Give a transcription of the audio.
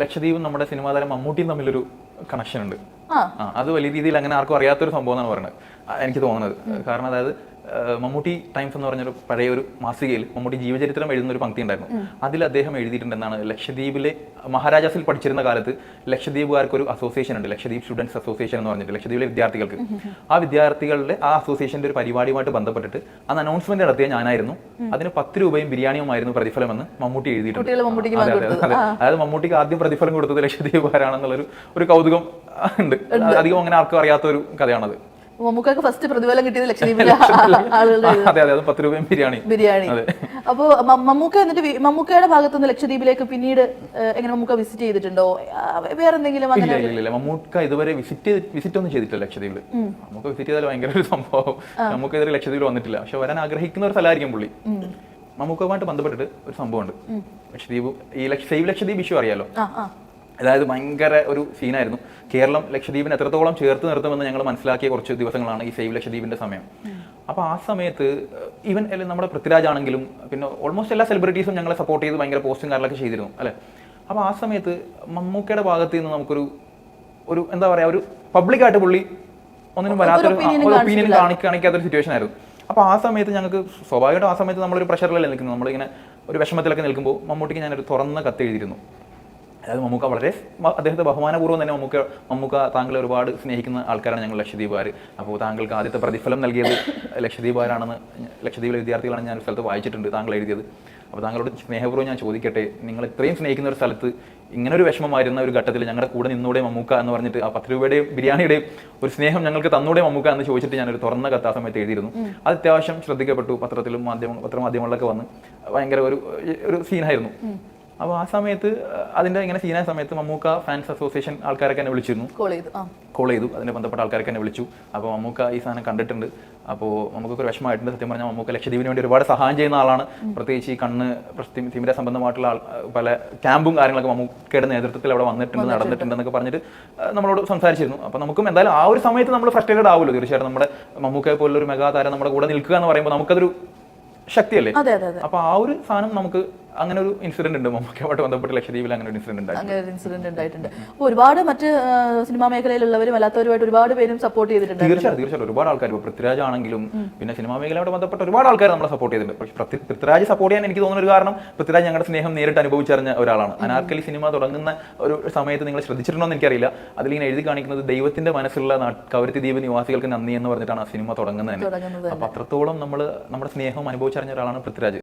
ലക്ഷദ്വീപും നമ്മുടെ സിനിമാ താരം മമ്മൂട്ടിയും തമ്മിലൊരു കണക്ഷൻ ഉണ്ട്. അത് വലിയ രീതിയിൽ അങ്ങനെ ആർക്കും അറിയാത്തൊരു സംഭവം എന്നാണ് പറയുന്നത്, എനിക്ക് തോന്നുന്നത്. കാരണം അതായത് മമ്മൂട്ടി ടൈംസ് എന്ന് പറഞ്ഞൊരു പഴയ ഒരു മാസികയിൽ മമ്മൂട്ടി ജീവചരിത്രം എഴുതുന്ന ഒരു പങ്ക്തി ഉണ്ടായിരുന്നു. അതിൽ അദ്ദേഹം എഴുതിയിട്ടുണ്ടെന്നാണ്, ലക്ഷദ്വീപിലെ മഹാരാജാസിൽ പഠിച്ചിരുന്ന കാലത്ത് ലക്ഷദ്വീപുകാർക്ക് ഒരു അസോസിയേഷൻ ഉണ്ട്, ലക്ഷദ്വീപ് സ്റ്റുഡൻസ് അസോസിയേഷൻ എന്ന് പറഞ്ഞിട്ട്, ലക്ഷദ്വീപിലെ വിദ്യാർത്ഥികൾക്ക്. ആ വിദ്യാർത്ഥികളുടെ ആ അസോസിയേഷന്റെ ഒരു പരിപാടിയുമായിട്ട് ബന്ധപ്പെട്ടിട്ട് അന്ന് അനൗൺസ്മെന്റ് നടത്തിയ ഞാനായിരുന്നു. അതിന് 10 രൂപയും ബിരിയാണിയുമായിരുന്നു പ്രതിഫലമെന്ന് മമ്മൂട്ടി എഴുതിയിട്ടുണ്ട്. അതായത് മമ്മൂട്ടിക്ക് ആദ്യം പ്രതിഫലം കൊടുത്തത് ലക്ഷദ്വീപുകാരാണെന്നുള്ളൊരു കൗതുകം ഉണ്ട്. അധികം അങ്ങനെ ആർക്കും അറിയാത്ത ഒരു കഥയാണത്. മമ്മൂക്കാക്ക് ഫസ്റ്റ് പ്രതിഫലം കിട്ടിയത് ലക്ഷദ്വീപിലെ അതെ അതെ, 10 രൂപയും ബിരിയാണി. അപ്പൊ മമ്മൂക്ക എന്നിട്ട് മമ്മൂക്കയുടെ ഭാഗത്തുനിന്ന് ലക്ഷദ്വീപിലേക്ക് പിന്നീട് എങ്ങനെ മമ്മൂക്ക വിസിറ്റ് ചെയ്തിട്ടുണ്ടോ, വേറെ എന്തെങ്കിലും? ഇല്ല, മമ്മൂക്ക ഇതുവരെ വിസിറ്റ് ഒന്നും ചെയ്തിട്ടില്ല ലക്ഷദ്വീപിൽ. നമുക്ക് വിസിറ്റ് ചെയ്താൽ ഭയങ്കര ഒരു സംഭവം. നമുക്ക് ഇതുവരെ ലക്ഷദ്വീപിൽ വന്നിട്ടില്ല, പക്ഷെ വരാൻ ആഗ്രഹിക്കുന്ന ഒരു സ്ഥലമായിരിക്കും പുള്ളി. മമ്മൂക്കുമായിട്ട് ബന്ധപ്പെട്ടിട്ട് ഒരു സംഭവമുണ്ട്. ലക്ഷദ്വീപ്, ഈ സേവ് ലക്ഷദ്വീപ് ഇഷ്യൂ അറിയാലോ. അതായത് ഭയങ്കര ഒരു സീനായിരുന്നു. കേരളം ലക്ഷദ്വീപിനെ എത്രത്തോളം ചേർത്ത് നിർത്തുമെന്ന് ഞങ്ങൾ മനസ്സിലാക്കിയ കുറച്ച് ദിവസങ്ങളാണ് ഈ സേവ് ലക്ഷദ്വീപിന്റെ സമയം. അപ്പോൾ ആ സമയത്ത് ഈവൻ നമ്മുടെ പൃഥ്വിരാജ് ആണെങ്കിലും പിന്നെ ഓൾമോസ്റ്റ് എല്ലാ സെലിബ്രിറ്റീസും ഞങ്ങളെ സപ്പോർട്ട് ചെയ്ത് ഭയങ്കര പോസ്റ്റും കാര്യങ്ങളൊക്കെ ചെയ്തിരുന്നു അല്ലേ. അപ്പോൾ ആ സമയത്ത് മമ്മൂക്കയുടെ ഭാഗത്ത് നിന്ന് നമുക്കൊരു എന്താ പറയുക, ഒരു പബ്ലിക്കായിട്ട് പുള്ളി ഒന്നിനും വരാത്തൊരു ഒപ്പീനിയൻ കാണിക്കാത്തൊരു സിറ്റുവേഷൻ ആയിരുന്നു. അപ്പോൾ ആ സമയത്ത് ഞങ്ങൾക്ക് സ്വാഭാവികമായിട്ടും ആ സമയത്ത് നമ്മളൊരു പ്രഷറിലല്ലേ നിൽക്കുന്നത്, നമ്മളിങ്ങനെ ഒരു വിഷമത്തിലൊക്കെ നിൽക്കുമ്പോൾ മമ്മൂട്ടിക്ക് ഞാനൊരു തുറന്ന കത്ത് എഴുതിയിരുന്നു. അതായത് മമ്മൂക്ക വളരെ അദ്ദേഹത്തെ ബഹുമാനപൂർവ്വം തന്നെ മമ്മൂക്ക താങ്കളെ ഒരുപാട് സ്നേഹിക്കുന്ന ആൾക്കാരാണ് ഞങ്ങൾ ലക്ഷദ്വീപുകാർ. അപ്പോൾ താങ്കൾക്ക് ആദ്യത്തെ പ്രതിഫലം നൽകിയത് ലക്ഷദ്വീപുകാരാണെന്ന്, ലക്ഷദ്വീപിലെ വിദ്യാർത്ഥികളാണ് ഞാൻ സ്ഥലത്ത് വായിച്ചിട്ടുണ്ട് താങ്കൾ എഴുതിയത്. അപ്പോൾ താങ്കളോട് സ്നേഹപൂർവ്വം ഞാൻ ചോദിക്കട്ടെ, നിങ്ങൾ ഇത്രയും സ്നേഹിക്കുന്ന ഒരു സ്ഥലത്ത് ഇങ്ങനൊരു വിഷമം വരുന്ന ഒരു ഘട്ടത്തിൽ ഞങ്ങളുടെ കൂടെ നിന്നൂടെ മമ്മൂക്ക എന്ന് പറഞ്ഞിട്ട് ആ 10 രൂപയുടെയും ബിരിയാണിയുടെയും ഒരു സ്നേഹം ഞങ്ങൾക്ക് തന്നൂടെ മമ്മൂക്ക എന്ന് ചോദിച്ചിട്ട് ഞാനൊരു തുറന്ന കത്ത് ആ സമയത്ത് എഴുതിയിരുന്നു. അത് അത്യാവശ്യം ശ്രദ്ധിക്കപ്പെട്ടു, പത്രത്തിലും പത്രമാധ്യമങ്ങളിലൊക്കെ വന്ന് ഭയങ്കര ഒരു സീനായിരുന്നു. അപ്പോൾ ആ സമയത്ത് അതിന്റെ ഇങ്ങനെ സീനായ സമയത്ത് മമ്മൂക്ക ഫാൻസ് അസോസിയേഷൻ ആൾക്കാരൊക്കെ എന്നെ വിളിച്ചിരുന്നു, കോൾ ചെയ്തു. അതിനെ ബന്ധപ്പെട്ട ആൾക്കാരൊക്കെ എന്നെ വിളിച്ചു. അപ്പോൾ മമ്മൂക്ക ഈ സാധനം കണ്ടിട്ടുണ്ട്, അപ്പോൾ നമുക്കൊക്കെ ഒരു വിഷമമായിട്ടുണ്ട്. സത്യം പറഞ്ഞാൽ മമ്മൂക്ക ലക്ഷദ്വീപിന് വേണ്ടി ഒരുപാട് സഹായം ചെയ്യുന്ന ആളാണ്. പ്രത്യേകിച്ച് ഈ കണ്ണ് തിമിര സംബന്ധമായിട്ടുള്ള പല ക്യാമ്പും കാര്യങ്ങളൊക്കെ മമ്മൂക്കയുടെ നേതൃത്വത്തിൽ അവിടെ നടന്നിട്ടുണ്ടെന്നൊക്കെ പറഞ്ഞിട്ട് നമ്മളോട് സംസാരിച്ചിരുന്നു. അപ്പോൾ നമുക്കും എന്തായാലും ആ ഒരു സമയത്ത് നമ്മൾ ഫ്രസ്ട്രേറ്റഡ് ആവുമല്ലോ. തീർച്ചയായിട്ടും നമ്മുടെ മമ്മൂക്കയെ പോലുള്ള ഒരു മെഗാതാരം നമ്മുടെ കൂടെ നിൽക്കുക എന്ന് പറയുമ്പോൾ നമുക്കതൊരു ശക്തിയല്ലേ. അപ്പൊ ആ ഒരു സാധനം നമുക്ക് അങ്ങനെ ഒരു ഇൻസിഡന്റ് ഉണ്ട്, മമ്മൂക്കയുമായിട്ട് ബന്ധപ്പെട്ട് ലക്ഷദ്വീപിൽ അങ്ങനെ ഒരു ഇൻസിഡന്റ് ഉണ്ടായിട്ടുണ്ട്. ഒരുപാട് മറ്റ് സിനിമാ മേഖലയിലുള്ളവരും അല്ലാത്തവരുമായിട്ട് ഒരുപാട് പേരും സപ്പോർട്ട് ചെയ്തിട്ടുണ്ട്. തീർച്ചയായിട്ടും ഒരുപാട് ആൾക്കാർ, ഇപ്പോൾ പൃഥ്വിരാജ് ആണെങ്കിലും പിന്നെ സിനിമാ മേഖലയോട് ബന്ധപ്പെട്ട ഒരുപാട് ആൾക്കാർ നമ്മളെ സപ്പോർട്ട് ചെയ്തിട്ടുണ്ട്. പക്ഷേ പൃഥ്വിരാജ് സപ്പോർട്ട് ചെയ്യാൻ എനിക്ക് തോന്നുന്ന ഒരു കാരണം, പൃഥ്വിരാജ് ഞങ്ങളുടെ സ്നേഹം നേരിട്ട് അനുഭവിച്ചറിഞ്ഞ ഒരാളാണ്. അനാർക്കലി സിനിമ തുടങ്ങുന്ന ഒരു സമയത്ത് നിങ്ങൾ ശ്രദ്ധിച്ചിട്ടുണ്ടോ എന്ന് എനിക്കറിയില്ല, അതിലിങ്ങനെ എഴുതി കാണിക്കുന്നത് ദൈവത്തിന്റെ മനസ്സുള്ള കവരത്തി ദ്വീപ് നിവാസികൾക്ക് നന്ദി എന്ന് പറഞ്ഞിട്ടാണ് ആ സിനിമ തുടങ്ങുന്നത് തന്നെ. അപ്പൊ അത്രത്തോളം നമ്മുടെ സ്നേഹം അനുഭവിച്ചറിഞ്ഞ ഒരാളാണ് പൃഥ്വിരാജ്.